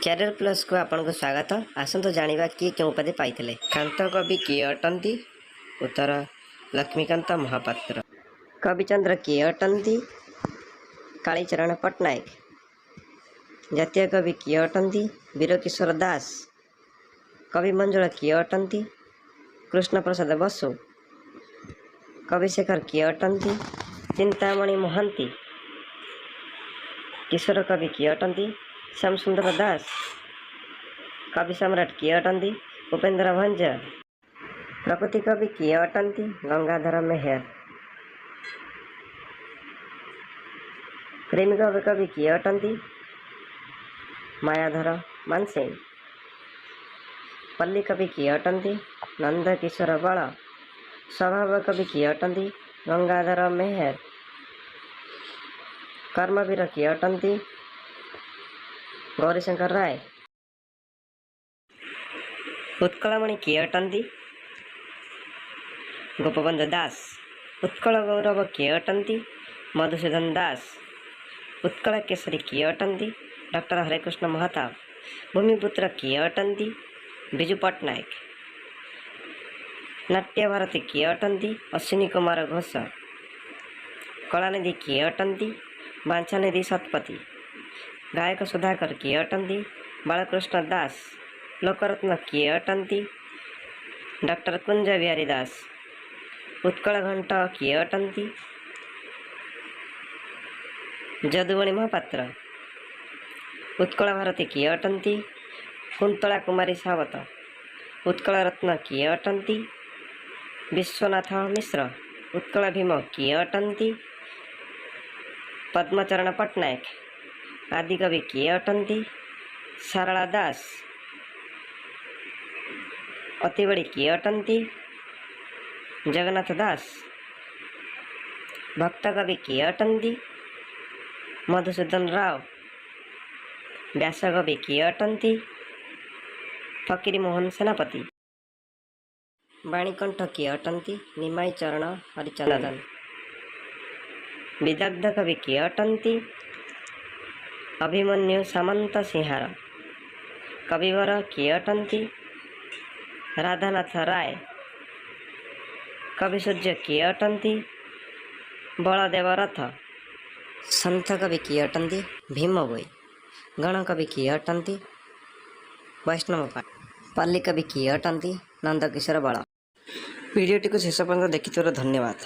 Career ପ୍ଲସ୍କୁ ଆପଣଙ୍କୁ ସ୍ୱାଗତ। ଆସନ୍ତୁ ଜାଣିବା କିଏ କେଉଁ ଉପାଧି ପାଇଥିଲେ। କାନ୍ତ କବି କିଏ ଅଟନ୍ତି? ଉତ୍ତର ଲକ୍ଷ୍ମୀକାନ୍ତ ମହାପାତ୍ର। କବିଚନ୍ଦ୍ର କିଏ ଅଟନ୍ତି? କାଳୀଚରଣ ପଟ୍ଟନାୟକ। ଜାତୀୟ କବି କିଏ ଅଟନ୍ତି? ବୀରକିଶୋର ଦାସ। କବି ମଞ୍ଜୁଳ କିଏ ଅଟନ୍ତି? କୃଷ୍ଣପ୍ରସାଦ ବସୁ। କବିଶେଖର କିଏ ଅଟନ୍ତି? ଚିନ୍ତାମଣି ମହାନ୍ତି। କିଶୋର କବି କିଏ ଅଟନ୍ତି? ଶ୍ୟାମସୁନ୍ଦର ଦାସ। କବି ସମ୍ରାଟ କିଏ ଅଟନ୍ତି? ଉପେନ୍ଦ୍ର ଭଞ୍ଜ। ପ୍ରକୃତି କବି କିଏ ଅଟନ୍ତି? ଗଙ୍ଗାଧର ମେହେର। ପ୍ରେମିକ କବି କିଏ ଅଟନ୍ତି? ମାୟାଧର ମାନସିଂହ। ପଲ୍ଲୀ କବି କିଏ ଅଟନ୍ତି? ନନ୍ଦକିଶୋର ବଳ। ସ୍ୱଭାବ କବି କିଏ ଅଟନ୍ତି? ଗଙ୍ଗାଧର ମେହେର। କର୍ମବୀର କିଏ ଅଟନ୍ତି? ଗୌରୀଶଙ୍କର ରାୟ। ଉତ୍କଳମଣି କିଏ ଅଟନ୍ତି? ଗୋପବନ୍ଧୁ ଦାସ। ଉତ୍କଳ ଗୌରବ କିଏ ଅଟନ୍ତି? ମଧୁସୂଦନ ଦାସ। ଉତ୍କଳ କେଶରୀ କିଏ ଅଟନ୍ତି? ଡକ୍ଟର ହରେକୃଷ୍ଣ ମହତାବ। ଭୂମିପୁତ୍ର କିଏ ଅଟନ୍ତି? ବିଜୁ ପଟ୍ଟନାୟକ। ନାଟ୍ୟଭାରତୀ କିଏ ଅଟନ୍ତି? ଅଶ୍ୱିନୀ କୁମାର ଘୋଷ। କଳାନିଧି କିଏ ଅଟନ୍ତି? ବାଞ୍ଛାନିଧି ଶତପଥୀ। ଗାୟକ ସୁଧାକର କିଏ ଅଟନ୍ତି? ବାଳକୃଷ୍ଣ ଦାସ। ଲୋକରତ୍ନ କିଏ ଅଟନ୍ତି? ଡକ୍ଟର କୁଞ୍ଜ ବିହାରୀ ଦାସ। ଉତ୍କଳ ଘଣ୍ଟ କିଏ ଅଟନ୍ତି? ଯଦୁମଣି ମହାପାତ୍ର। ଉତ୍କଳ ଭାରତୀ କିଏ ଅଟନ୍ତି? କୁନ୍ତଳା କୁମାରୀ ସାବତ। ଉତ୍କଳ ରତ୍ନ କିଏ ଅଟନ୍ତି? ବିଶ୍ୱନାଥ ମିଶ୍ର। ଉତ୍କଳ ଭୀମ କିଏ ଅଟନ୍ତି? ପଦ୍ମଚରଣ ପଟ୍ଟନାୟକ। ଆଦିକବି କିଏ ଅଟନ୍ତି? ସାରଳା ଦାସ। ଅତିବଡ଼ି କିଏ ଅଟନ୍ତି? ଜଗନ୍ନାଥ ଦାସ। ଭକ୍ତକବି କିଏ ଅଟନ୍ତି? ମଧୁସୂଦନ ରାଓ। ବ୍ୟାସକବି କିଏ ଅଟନ୍ତି? ଫକୀରମୋହନ ସେନାପତି। ବାଣୀକଣ୍ଠ କିଏ ଅଟନ୍ତି? ନିମାଇ ଚରଣ ହରିଚନ୍ଦନ। ବିଦଗ୍ଧ କବି କିଏ ଅଟନ୍ତି? ଅଭିମନ୍ୟୁ ସାମନ୍ତ ସିଂହାର। କବିବର କିଏ ଅଟନ୍ତି? ରାଧାନାଥ ରାୟ। କବିସୂର୍ଯ୍ୟ କିଏ ଅଟନ୍ତି? ବଳଦେବ ରଥ। ସନ୍ଥ କବି କିଏ ଅଟନ୍ତି? ଭୀମ ଭୋଇ। ଗଣକବି କିଏ ଅଟନ୍ତି? ବୈଷ୍ଣବ ପାଠ। ପଲ୍ଲୀ କବି କିଏ ଅଟନ୍ତି? ନନ୍ଦକିଶୋର ବଳ। ଭିଡ଼ିଓଟିକୁ ଶେଷ ପର୍ଯ୍ୟନ୍ତ ଦେଖିଥିବାରୁ ଧନ୍ୟବାଦ।